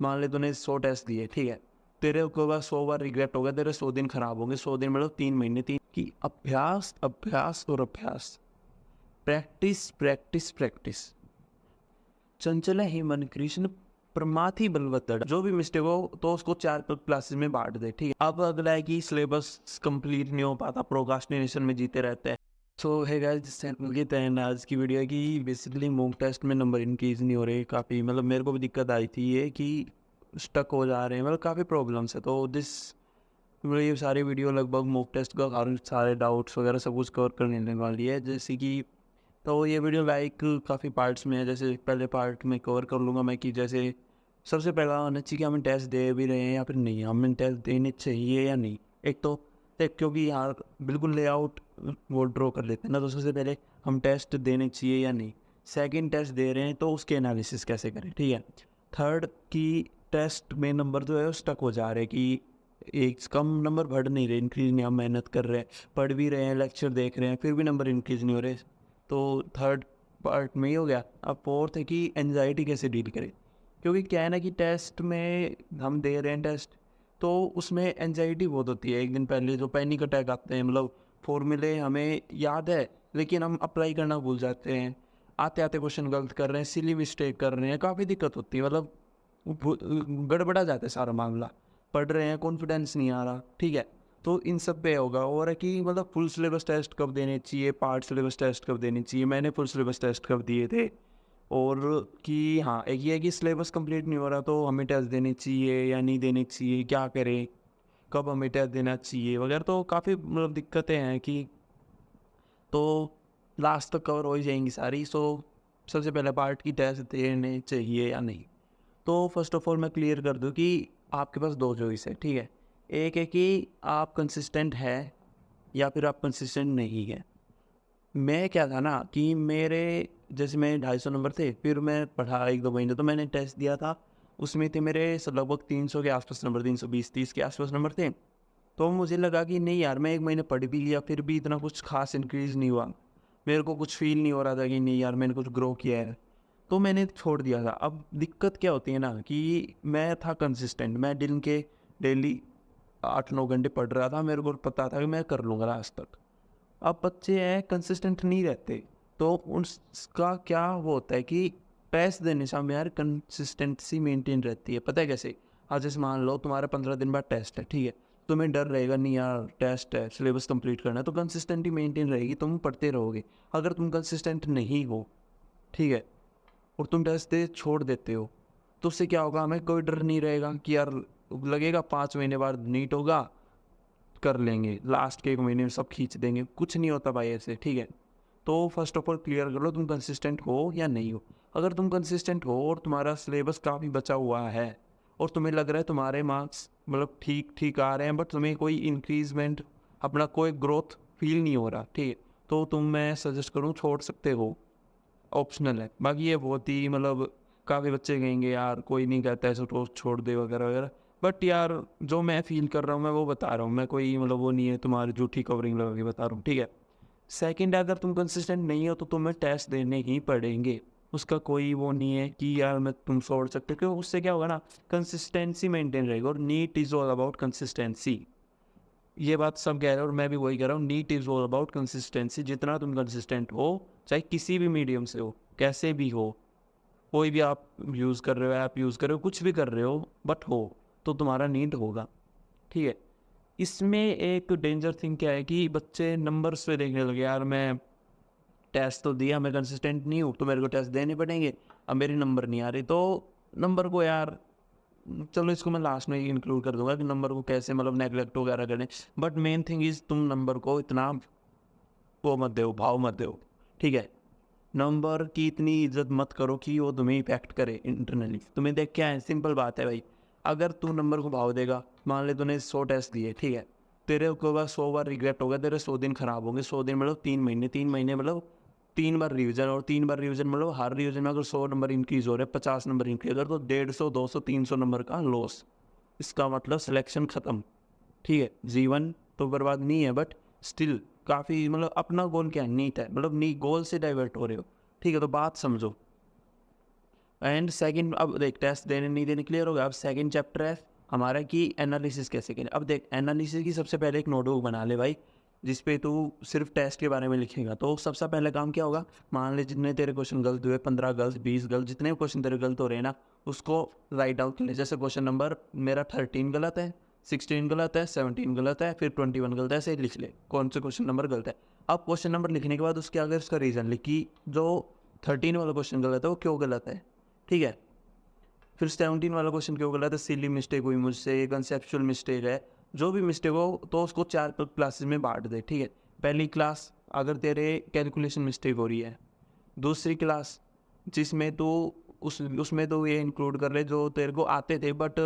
मान ले तूने 100 टेस्ट दिए, ठीक है, तेरे को बस 100 बार रिग्रेट होगा, तेरे 100 दिन खराब होंगे। 100 दिन मतलब 3 महीने, तीन की अभ्यास अभ्यास और अभ्यास, प्रैक्टिस प्रैक्टिस प्रैक्टिस। चंचल ही मन कृष्ण प्रमाथि बलवत्तड़। जो भी मिस्टेक हो तो उसको 4 क्लासेस में बांट दे, ठीक है। अब अगला है कि सिलेबस कंप्लीट नहीं हो पाता, प्रोक्रास्टिनेशन में जीते रहते हैं। सो है गाइस, जिससे आज की वीडियो है कि बेसिकली मॉक टेस्ट में नंबर इंक्रीज नहीं हो रहे। काफ़ी मतलब मेरे को भी दिक्कत आई थी ये कि स्टक हो जा रहे हैं, मतलब काफ़ी प्रॉब्लम्स है। तो ये सारी वीडियो लगभग मॉक टेस्ट का और सारे डाउट्स वगैरह सब कुछ कवर करने वाली है। जैसे कि तो ये वीडियो लाइक काफ़ी पार्ट्स में है। जैसे पहले पार्ट में कवर कर लूँगा मैं कि जैसे सबसे पहला होना चाहिए कि हमें टेस्ट दे भी रहे हैं या फिर नहीं, हमें टेस्ट देने चाहिए या नहीं। एक तो देख, क्योंकि यहाँ बिल्कुल लेआउट वो ड्रॉ कर लेते हैं ना, तो सबसे पहले हम टेस्ट देने चाहिए या नहीं। सेकंड, टेस्ट दे रहे हैं तो उसके एनालिसिस कैसे करें, ठीक है। थर्ड कि टेस्ट में नंबर जो है वो स्टक हो जा रहे हैं कि एक कम नंबर बढ़ नहीं रहे, इंक्रीज नहीं। हम मेहनत कर रहे हैं, पढ़ भी रहे हैं, लेक्चर देख रहे हैं, फिर भी नंबर इंक्रीज नहीं हो रहे। तो थर्ड पार्ट में ही हो गया। अब फोर्थ है कि एनजाइटी कैसे डील करें, क्योंकि क्या है ना कि टेस्ट में हम दे रहे हैं टेस्ट, तो उसमें एनजाइटी बहुत होती है। एक दिन पहले जो पैनिक अटैक आते हैं, मतलब फॉर्मूले हमें याद है लेकिन हम अप्लाई करना भूल जाते हैं, आते आते क्वेश्चन गलत कर रहे हैं, सिली मिस्टेक कर रहे हैं, काफ़ी दिक्कत होती है। मतलब गड़बड़ा जाता है सारा मामला। पढ़ रहे हैं, कॉन्फिडेंस नहीं आ रहा, ठीक है। तो इन सब पे होगा। और है कि मतलब फुल सिलेबस टेस्ट कब देने चाहिए, पार्ट सिलेबस टेस्ट कब देने चाहिए। मैंने फुल सिलेबस टेस्ट कब दिए थे। और कि हाँ, एक ये है कि सिलेबस कंप्लीट नहीं हो रहा तो हमें टेस्ट देने चाहिए या नहीं देने चाहिए, क्या करें, कब हमें टेस्ट देना चाहिए वगैरह। तो काफ़ी मतलब दिक्कतें हैं कि तो लास्ट तक कवर हो ही जाएंगी सारी। सो सबसे पहले पार्ट की टेस्ट देने चाहिए या नहीं। तो फर्स्ट ऑफ ऑल मैं क्लियर कर दूं कि आपके पास दो चॉइस है, ठीक है। एक है कि आप कंसिस्टेंट है या फिर आप कंसिस्टेंट नहीं है। मैं क्या था ना कि मेरे जैसे मैं 250 नंबर थे, फिर मैं पढ़ा 1-2 महीने, तो मैंने टेस्ट दिया था, उसमें थे मेरे लगभग 300 के आसपास नंबर, 320-30 के आसपास नंबर थे। तो मुझे लगा कि नहीं यार, मैं 1 महीने पढ़ भी लिया फिर भी इतना कुछ खास इंक्रीज़ नहीं हुआ, मेरे को कुछ फील नहीं हो रहा था कि नहीं यार मैंने कुछ ग्रो किया है, तो मैंने छोड़ दिया था। अब दिक्कत क्या होती है ना कि मैं था कंसिस्टेंट, मैं दिन के डेली 8-9 घंटे पढ़ रहा था, मेरे को पता था कि मैं कर लूँगा लास्ट तक। अब बच्चे हैं कंसिस्टेंट नहीं रहते, तो उसका क्या वो होता है कि टेस्ट देने से हमें यार कंसिस्टेंसी मेंटेन रहती है। पता है कैसे? आज जैसे मान लो तुम्हारा 15 दिन बाद टेस्ट है, ठीक है, तुम्हें डर रहेगा नहीं यार टेस्ट है, सिलेबस कंप्लीट करना है, तो कंसिस्टेंटी मेंटेन रहेगी, तुम पढ़ते रहोगे। अगर तुम कंसिस्टेंट नहीं हो, ठीक है, और तुम टेस्ट दे छोड़ देते हो, तो उससे क्या होगा, हमें कोई डर नहीं रहेगा कि यार लगेगा 5 महीने बाद नीट होगा, कर लेंगे, लास्ट के 1 महीने में सब खींच देंगे। कुछ नहीं होता भाई ऐसे, ठीक है। तो फर्स्ट ऑफ ऑल क्लियर कर लो तुम कंसिस्टेंट हो या नहीं हो। अगर तुम कंसिस्टेंट हो और तुम्हारा सिलेबस काफ़ी बचा हुआ है और तुम्हें लग रहा है तुम्हारे मार्क्स मतलब ठीक ठीक आ रहे हैं, बट तुम्हें कोई इंक्रीजमेंट, अपना कोई ग्रोथ फील नहीं हो रहा, ठीक है, तो मैं सजेस्ट करूँ छोड़ सकते हो, ऑप्शनल है। बाकी ये बहुत ही मतलब काफ़ी बच्चे कहेंगे यार कोई नहीं कहता ऐसे तो छोड़ दे वगैरह वगैरह, बट यार जो मैं फील कर रहा हूँ मैं वो बता रहा हूँ, मैं कोई मतलब वो नहीं है तुम्हारी झूठी कवरिंग लगा के बता रहा हूँ, ठीक है। सेकंड, अगर तुम कंसिस्टेंट नहीं हो तो तुम्हें टेस्ट देने ही पड़ेंगे, उसका कोई वो नहीं है कि यार मैं तुम छोड़ सकते हो, क्योंकि उससे क्या होगा ना, कंसिस्टेंसी मेंटेन रहेगा। और NEET is all about consistency, ये बात सब कह रहे हैं और मैं भी वही कह रहा हूँ। NEET is all about consistency. जितना तुम कंसिस्टेंट हो, चाहे किसी भी मीडियम से हो, कैसे भी हो, कोई भी आप यूज़ कर रहे हो, ऐप यूज़ कर रहे हो, कुछ भी कर रहे हो, बट हो, तो तुम्हारा नीट होगा, ठीक है। इसमें एक डेंजर थिंग क्या है कि बच्चे नंबर्स पे देखने लगे, यार मैं टेस्ट तो दिया, मैं कंसिस्टेंट नहीं हूँ तो मेरे को टेस्ट देने पड़ेंगे, अब मेरे नंबर नहीं आ रहे। तो नंबर को यार, चलो इसको मैं लास्ट में इंक्लूड कर दूंगा कि नंबर को कैसे मतलब नेगलेक्ट वगैरह करें, बट मेन थिंग इज़ तुम नंबर को इतना वो मत दो, भाव मत दो, ठीक है। नंबर की इतनी इज्जत मत करो कि वो तुम्हें इफेक्ट करे इंटरनली। तुम्हें देख क्या है, सिंपल बात है भाई, अगर तू नंबर को भाव देगा, मान ले तूने 100 टेस्ट दिए, ठीक है, तेरे को बस 100 बार रिग्रेट होगा, तेरे 100 दिन खराब होंगे। 100 दिन मतलब 3 महीने, 3 महीने मतलब 3 बार रिवीजन, और 3 बार रिवीजन मतलब हर रिवीजन में अगर 100 नंबर इंक्रीज हो रहे हैं, 50 नंबर इंक्रीज हो रहे हैं, तो 150, 200, 300 नंबर का लॉस। इसका मतलब सिलेक्शन ख़त्म, ठीक है। जीवन तो बर्बाद नहीं है, बट स्टिल काफ़ी मतलब अपना गोल क्या है, नीट है, मतलब नी गोल से डाइवर्ट हो रहे हो, ठीक है। तो बात समझो, एंड सेकंड, अब देख टेस्ट देने नहीं देने क्लियर हो गया। अब सेकंड चैप्टर है हमारा कि एनालिसिस कैसे करें। अब देख एनालिसिस की सबसे पहले एक नोटबुक बना ले भाई, जिस पे तू सिर्फ टेस्ट के बारे में लिखेगा। तो सबसे पहले काम क्या होगा, मान ले जितने तेरे क्वेश्चन गलत हुए, 15 गलत, 20 गलत, जितने क्वेश्चन तेरे गलत हो रहे हैं ना, उसको राइट डाउन कर ले। जैसे क्वेश्चन नंबर मेरा 13 गलत है, 16 गलत है, 17 गलत है, फिर 21 गलत है, ऐसे लिख ले कौन से क्वेश्चन नंबर गलत है। अब क्वेश्चन नंबर लिखने के बाद उसके आगे उसका रीज़न लिख कि जो 13 वाला क्वेश्चन गलत है वो क्यों गलत है, ठीक है। फिर 17 वाला क्वेश्चन क्यों गलत है, सिली मिस्टेक हुई मुझसे, कंसेप्चुअल मिस्टेक है, जो भी मिस्टेक हो तो उसको 4 क्लासेस में बांट दे, ठीक है। पहली क्लास अगर तेरे कैलकुलेशन मिस्टेक हो रही है, दूसरी क्लास जिसमें तो उसमें तो ये इंक्लूड कर ले जो तेरे को आते थे बट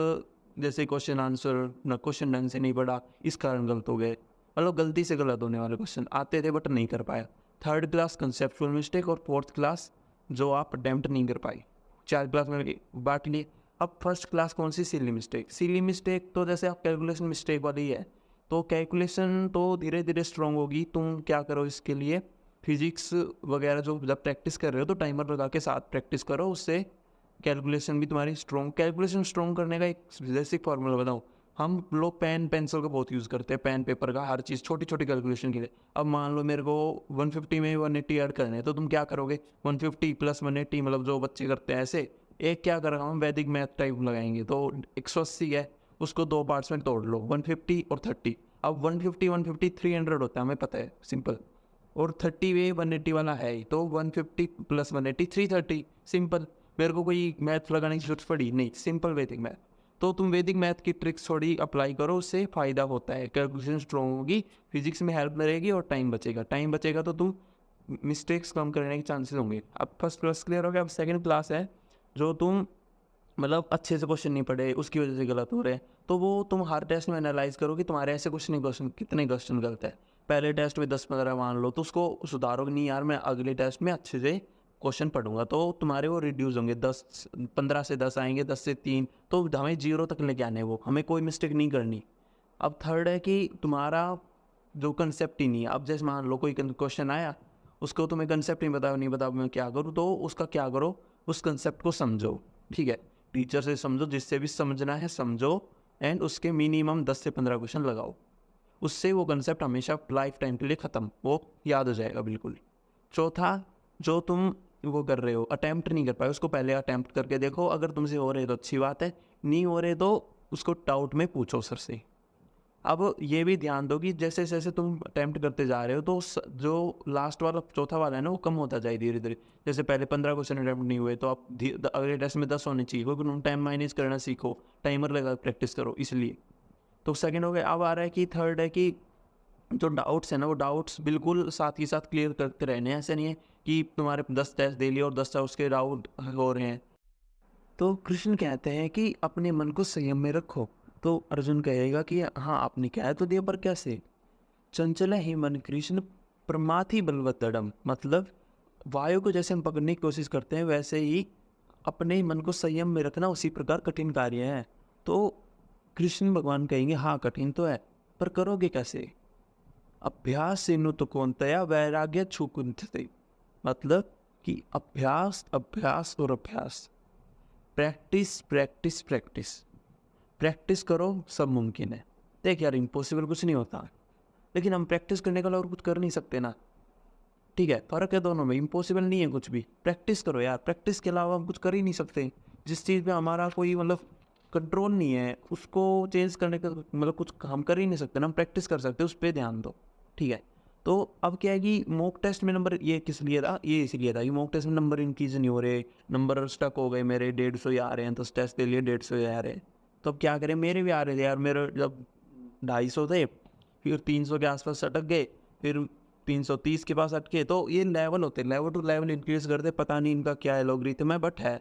जैसे क्वेश्चन आंसर न क्वेश्चन ढंग से नहीं पढ़ा, इस कारण गलत हो गए, मतलब गलती से गलत होने वाले क्वेश्चन आते थे बट नहीं कर पाया। थर्ड क्लास कंसेप्चुअल मिस्टेक, और फोर्थ क्लास जो आप अटेम्प्ट नहीं कर पाई। 4 क्लास में बांट लिए। अब फर्स्ट क्लास कौन सी, सिली मिस्टेक। सिली मिस्टेक तो जैसे आप कैलकुलेशन मिस्टेक वाली है, तो कैलकुलेशन तो धीरे धीरे स्ट्रॉन्ग होगी। तुम क्या करो इसके लिए, फिजिक्स वगैरह जो जब प्रैक्टिस कर रहे हो तो टाइमर लगा के साथ प्रैक्टिस करो, उससे कैलकुलेशन भी तुम्हारी स्ट्रॉन्ग। कैलकुलेशन स्ट्रॉन्ग करने का एक बेसिक फार्मूला बताऊँ, हम लोग पेन पेंसिल का बहुत यूज़ करते हैं, पेन पेपर का, हर चीज़ छोटी छोटी कैलकुलेशन के लिए। अब मान लो मेरे को 150 में 180 ऐड करने हैं, तो तुम क्या करोगे, 150 प्लस 180, मतलब जो बच्चे करते हैं ऐसे। एक क्या करेगा, हम वैदिक मैथ टाइप लगाएंगे, तो 180 है, उसको 2 पार्ट्स में तोड़ लो, 150 और 30। अब 150 150 300 होता है, हमें पता है, सिंपल। और 30 वे 180 वाला है ही, तो 150 प्लस 180 330, सिंपल। मेरे को कोई मैथ लगाने की जरूरत पड़ी नहीं, सिंपल वैदिक मैथ। तो तुम वैदिक मैथ की ट्रिक्स थोड़ी अप्लाई करो, उससे फ़ायदा होता है, कैलकुलेशन स्ट्रॉन्ग होगी, फिजिक्स में हेल्प मिलेगी और टाइम बचेगा। टाइम बचेगा तो तुम मिस्टेक्स कम करने के चांसेस होंगे। अब फर्स्ट क्लास क्लियर हो गया। अब सेकंड क्लास है जो तुम मतलब अच्छे से क्वेश्चन नहीं पढ़े, उसकी वजह से गलत हो रहे हैं, तो वो तुम हर टेस्ट में एनालाइज करो कि तुम्हारे ऐसे क्वेश्चन कितने क्वेश्चन गलत है। पहले टेस्ट में 10-15 मान लो, तो उसको सुधारो कि नहीं यार मैं अगले टेस्ट में अच्छे से क्वेश्चन पढ़ूंगा, तो तुम्हारे वो रिड्यूस होंगे, 15 से 10 आएंगे, 10 से 3, तो हमें 0 तक लेके आने, वो हमें कोई मिस्टेक नहीं करनी। अब थर्ड है कि तुम्हारा जो कंसेप्ट ही नहीं है। अब जैसे मान लो कोई क्वेश्चन आया, उसको तुम्हें कंसेप्ट नहीं बता मैं क्या करूँ, तो उसका क्या करो, उस कंसेप्ट को समझो, ठीक है। टीचर से समझो, जिससे भी समझना है समझो, एंड उसके मिनिमम 10 से 15 क्वेश्चन लगाओ, उससे वो कंसेप्ट हमेशा लाइफ टाइम के लिए ख़त्म, वो याद हो जाएगा बिल्कुल। चौथा, जो तुम वो कर रहे हो अटैम्प्ट नहीं कर पाए, उसको पहले अटैम्प्ट करके देखो, अगर तुमसे हो रहे तो अच्छी बात है, नहीं हो रहे तो उसको डाउट में पूछो सर से। अब ये भी ध्यान दो कि जैसे जैसे तुम अटैम्प्ट करते जा रहे हो, तो जो लास्ट वाला चौथा वाला है ना, वो कम होता जाए धीरे धीरे। जैसे पहले 15 क्वेश्चन अटैम्प्ट नहीं हुए, तो आप अगले टेस्ट में 10 होने चाहिए, क्योंकि तुम टाइम मैनेज करना सीखो, टाइमर लगा प्रैक्टिस करो, इसलिए। तो सेकंड हो गया। अब आ रहा है कि थर्ड है कि जो डाउट्स है ना, वो डाउट्स बिल्कुल साथ ही साथ क्लियर करते रहने हैं। ऐसे नहीं है कि तुम्हारे 10 टेस्ट दे लिए और 10 उसके डाउट हो रहे हैं। तो कृष्ण कहते हैं कि अपने मन को संयम में रखो। तो अर्जुन कहेगा कि हाँ आपने कह तो दिया, पर कैसे। चंचल ही मन कृष्ण प्रमाथि बलवत दृढ़, मतलब वायु को जैसे हम पकड़ने की कोशिश करते हैं, वैसे ही अपने मन को संयम में रखना उसी प्रकार कठिन कार्य है। तो कृष्ण भगवान कहेंगे हाँ कठिन तो है, पर करोगे कैसे। अभ्यास से नुत कौनतया वैराग्य छुकुंठते, मतलब कि अभ्यास अभ्यास और अभ्यास, प्रैक्टिस प्रैक्टिस प्रैक्टिस, प्रैक्टिस करो सब मुमकिन है। देख यार इम्पॉसिबल कुछ नहीं होता, लेकिन हम प्रैक्टिस करने के अलावा और कुछ कर नहीं सकते ना, ठीक है। फ़र्क है दोनों में, इम्पॉसिबल नहीं है कुछ भी। प्रैक्टिस करो यार, प्रैक्टिस के अलावा हम कुछ कर ही नहीं सकते। जिस चीज़ पे हमारा कोई मतलब कंट्रोल नहीं है, उसको चेंज करने का मतलब कुछ हम कर ही नहीं सकते ना, हम प्रैक्टिस कर सकते, उस पर ध्यान दो, ठीक है। तो अब क्या है कि मॉक टेस्ट में नंबर ये किस लिए था, ये इसलिए था कि मॉक टेस्ट में नंबर इंक्रीज नहीं हो रहे, नंबर स्टक हो गए मेरे, 150 ही आ रहे हैं, तो टेस्ट के लिए 150 ही आ रहे हैं। तो अब क्या करें, मेरे भी आ रहे थे यार, मेरे जब 250 थे, फिर 300 के आसपास अटक गए, फिर 330 के पास अटके। तो ये लेवल होते, लेवल टू लेवल इंक्रीज करते, पता नहीं इनका क्या एलोगरिथम है, बट है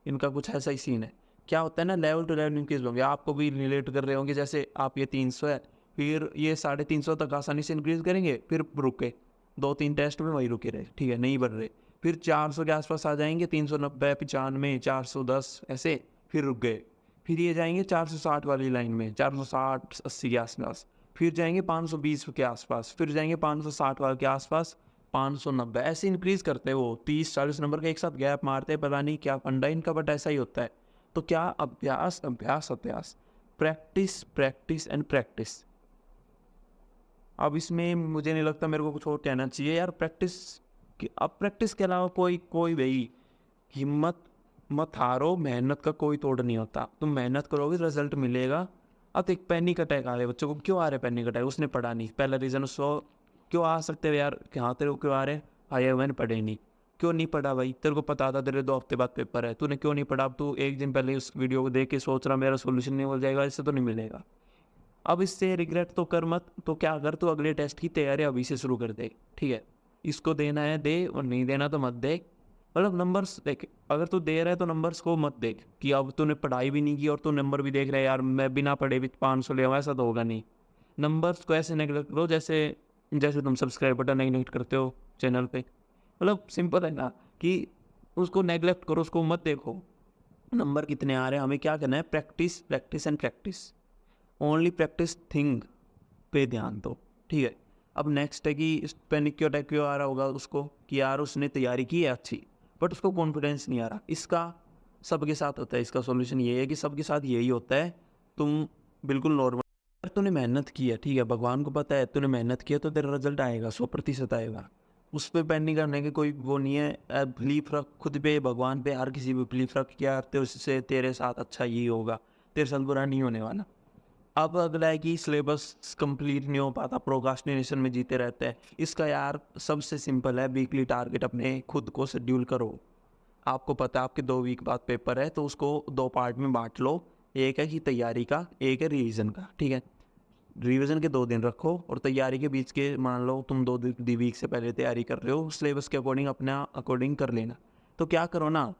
इनका कुछ ऐसा ही सीन है। क्या होता है ना, लेवल टू लेवल इंक्रीज होंगे, आपको भी रिलेट कर रहे होंगे, जैसे आप ये 300 है, फिर ये 350 तक आसानी से इंक्रीज करेंगे, फिर रुके 2-3 टेस्ट में वही रुके रहे, ठीक है, नहीं बढ़ रहे, फिर 400 के आसपास आ जाएंगे, 390 95 410 ऐसे, फिर रुक गए, फिर ये जाएंगे 460 वाली लाइन में, 460-80 के आसपास, फिर जाएंगे 520 के आसपास, फिर जाएंगे 560 वाले के आसपास, 590 ऐसे इंक्रीज करते हैं वो, 30-40 नंबर का एक साथ गैप मारते हैं, पता नहीं क्या फंडा इनका, बट ऐसा ही होता है। तो क्या, अभ्यास अभ्यास अभ्यास, प्रैक्टिस प्रैक्टिस एंड प्रैक्टिस। अब इसमें मुझे नहीं लगता मेरे को कुछ और कहना चाहिए यार। प्रैक्टिस, अब प्रैक्टिस के अलावा कोई भाई हिम्मत मत हारो, मेहनत का कोई तोड़ नहीं होता। तुम मेहनत करोगे रिजल्ट मिलेगा। अब एक पैनिक अटैक आ रहे बच्चों को, क्यों आ रहे पैनिक अटैक? उसने पढ़ा नहीं, पहला रीज़न उसको क्यों आ सकते हैं यार, कि हाँ तेरे को क्यों आ रहे, आए मैंने पढ़े नहीं। क्यों नहीं पढ़ा भाई? तेरे को पता था तेरे 2 हफ्ते बाद पेपर है, तूने क्यों नहीं पढ़ा? अब तू एक दिन पहले उस वीडियो को देख के सोच रहा मेरा सोल्यूशन नहीं मिल जाएगा, इससे तो नहीं मिलेगा। अब इससे रिग्रेट तो कर मत, तो क्या कर, तू अगले टेस्ट की तैयारी अभी से शुरू कर दे, ठीक है? इसको देना है दे, और नहीं देना तो मत दे। मतलब नंबर्स देख, अगर तू दे रहा है तो नंबर्स को मत देख कि अब तूने पढ़ाई भी नहीं की और तू नंबर भी देख रहा है यार मैं बिना पढ़े भी 500 ले आऊँ, ऐसा तो होगा नहीं। नंबर्स को ऐसे नेगलेक्ट करो जैसे जैसे तुम सब्सक्राइब बटन नेगलेक्ट करते हो चैनल पे। मतलब सिंपल है ना, कि उसको नेगलेक्ट करो, उसको मत देखो नंबर कितने आ रहे हैं। हमें क्या करना है, practice practice and practice, only practice thing पे ध्यान दो, ठीक है? अब नेक्स्ट है कि इस पैनिक क्यों अटैक क्यों आ रहा होगा उसको, कि यार उसने तैयारी की है अच्छी, बट उसको कॉन्फिडेंस नहीं आ रहा। इसका सबके साथ होता है, इसका सॉल्यूशन ये है कि सबके साथ यही होता है। तुम बिल्कुल नॉर्मल, अगर तूने मेहनत की है, ठीक है, भगवान को पता है तूने मेहनत की है, तो तेरा रिजल्ट आएगा, 100% आएगा। उस पर पैनिक करने की कोई वो नहीं है। बिलीफ रख खुद पे, भगवान पे, हर किसी पे बिलीफ रख, क्या तो उससे तेरे साथ अच्छा ही होगा, तेरे साथ बुरा नहीं होने वाला। अब अगला है कि सिलेबस कंप्लीट नहीं हो पाता, प्रोक्रास्टिनेशन में जीते रहते हैं। इसका यार सबसे सिंपल है, वीकली टारगेट अपने खुद को शेड्यूल करो। आपको पता है आपके 2 वीक बाद पेपर है, तो उसको 2 पार्ट में बांट लो। एक है कि तैयारी का, एक है रिवीजन का, ठीक है? रिवीजन के 2 दिन रखो, और तैयारी के बीच के मान लो तुम 2 वीक से पहले तैयारी कर रहे हो, सिलेबस के अकॉर्डिंग अपना अकॉर्डिंग कर लेना। तो क्या करो ना,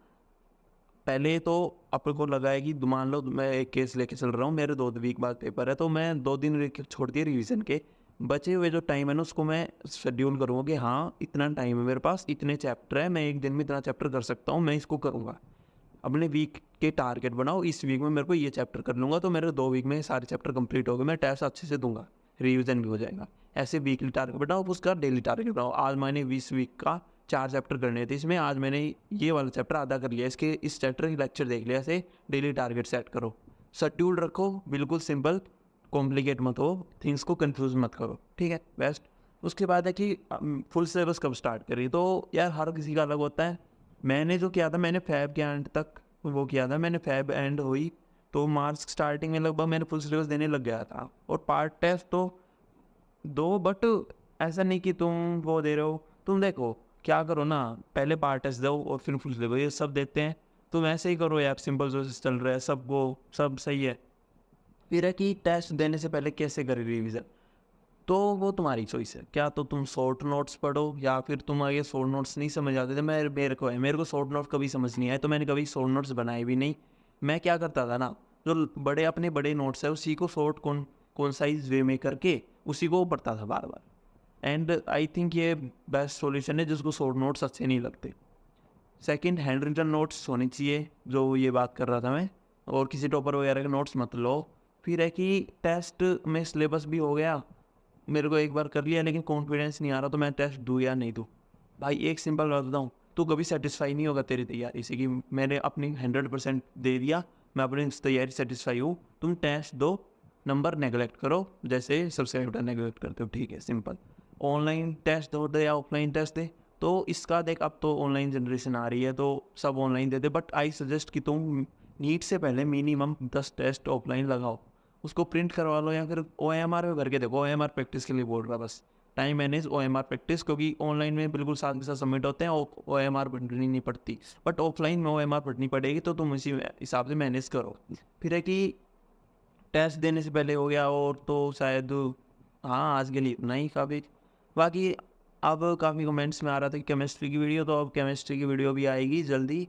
पहले तो अपने को लगा है कि मान लो मैं एक केस लेके चल रहा हूँ, मेरे 2 वीक बाद पेपर है, तो मैं 2 दिन छोड़ दिए रिवीजन के, बचे हुए जो टाइम है ना उसको मैं शेड्यूल करूँगा कि हाँ इतना टाइम है मेरे पास, इतने चैप्टर है, मैं एक दिन में इतना चैप्टर कर सकता हूँ, मैं इसको करूँगा। अपने वीक के टारगेट बनाओ, इस वीक में मेरे को ये चैप्टर कर लूँगा, तो मेरे 2 वीक में सारे चैप्टर कंप्लीट हो गए, मैं टेस्ट अच्छे से दूंगा, रिवीजन भी हो जाएगा। ऐसे वीकली टारगेट बनाओ, उसका डेली टारगेट बनाओ। आज मैंने 20 वीक का 4 चैप्टर करने थे, इसमें आज मैंने ये वाला चैप्टर आधा कर लिया, इसके इस चैप्टर की लेक्चर देख लिया। ऐसे डेली टारगेट सेट करो, शेड्यूल रखो, बिल्कुल सिंपल, कॉम्प्लिकेट मत हो, थिंग्स को कंफ्यूज मत करो, ठीक है? बेस्ट। उसके बाद है कि फुल सिलेबस कब स्टार्ट करी, तो यार हर किसी का अलग होता है। मैंने जो किया था, मैंने फैब के एंड तक वो किया था, मैंने फैब एंड हुई तो मार्च स्टार्टिंग में लगभग मैंने फुल सिलेबस देने लग गया था। और पार्ट टेस्ट तो दो, बट ऐसा नहीं कि तुम वो दे रहे हो। तुम देखो क्या करो ना, पहले पार्ट टेस्ट दो और फिर फुल सिलेबस, ये सब देते हैं, तुम ऐसे ही करो यार, सिंपल प्रोसेस चल रहा है, सब वो सब सही है। फिर है कि टेस्ट देने से पहले कैसे करें रिवीजन, तो वो तुम्हारी चॉइस है। क्या तो तुम शॉर्ट नोट्स पढ़ो, या फिर तुम अगर शॉर्ट नोट्स नहीं समझ आते थे, मेरे को शॉर्ट नोट्स कभी समझ नहीं आए, तो मैंने कभी शॉर्ट नोट्स बनाए भी नहीं। मैं क्या करता था ना, जो अपने बड़े नोट्स है उसी को शॉर्ट कौन साइज वे में करके उसी को पढ़ता था बार बार। एंड आई थिंक ये बेस्ट सॉल्यूशन है जिसको शॉर्ट नोट्स अच्छे नहीं लगते। सेकंड, हैंड रिटन नोट्स होने चाहिए, जो ये बात कर रहा था मैं। और किसी टॉपर वगैरह के नोट्स मत लो। फिर है कि टेस्ट में सिलेबस भी हो गया, मेरे को एक बार कर लिया, लेकिन कॉन्फिडेंस नहीं आ रहा, तो मैं टेस्ट दूँ या नहीं दूँ? भाई एक सिंपल बात बताऊँ, तू कभी सेटिस्फाई नहीं होगा तेरी तैयारी से कि मैंने अपनी 100% दे दिया, मैं अपनी तैयारी सेटिस्फाई हूँ। तुम टेस्ट दो, नंबर नेगलेक्ट करो जैसे सब्सक्राइब बटन नेगलेक्ट करते हो, ठीक है? सिंपल। ऑनलाइन टेस्ट दे या ऑफलाइन टेस्ट दे, तो इसका देख, अब तो ऑनलाइन जनरेशन आ रही है तो सब online they they, but I suggest कि तुम नीट से पहले मिनिमम 10 टेस्ट ऑफलाइन लगाओ, उसको प्रिंट करवा लो, या फिर OMR में भर के देखो। OMR प्रैक्टिस के लिए बोल रहा बस, टाइम मैनेज OMR प्रैक्टिस, क्योंकि ऑनलाइन में बिल्कुल साथ के साथ सबमिट होते हैं, OMR भरनी नहीं पड़ती, बट ऑफलाइन में OMR भरनी पड़ेगी, तो तुम इसी हिसाब से मैनेज करो। फिर है कि टेस्ट देने से पहले हो गया, और तो शायद हाँ आज के लिए इतना ही काफ़ी। बाकी अब काफ़ी कमेंट्स में आ रहा था कि केमिस्ट्री की वीडियो, तो अब केमिस्ट्री की वीडियो भी आएगी जल्दी,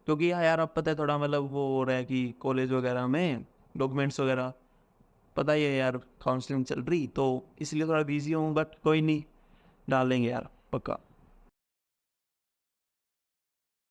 क्योंकि यार अब पता है थोड़ा मतलब वो हो रहा है कि कॉलेज वगैरह में डॉक्यूमेंट्स वगैरह, पता ही है यार, काउंसलिंग चल रही, तो इसलिए थोड़ा बिजी हूँ, बट कोई नहीं, डालेंगे यार पक्का।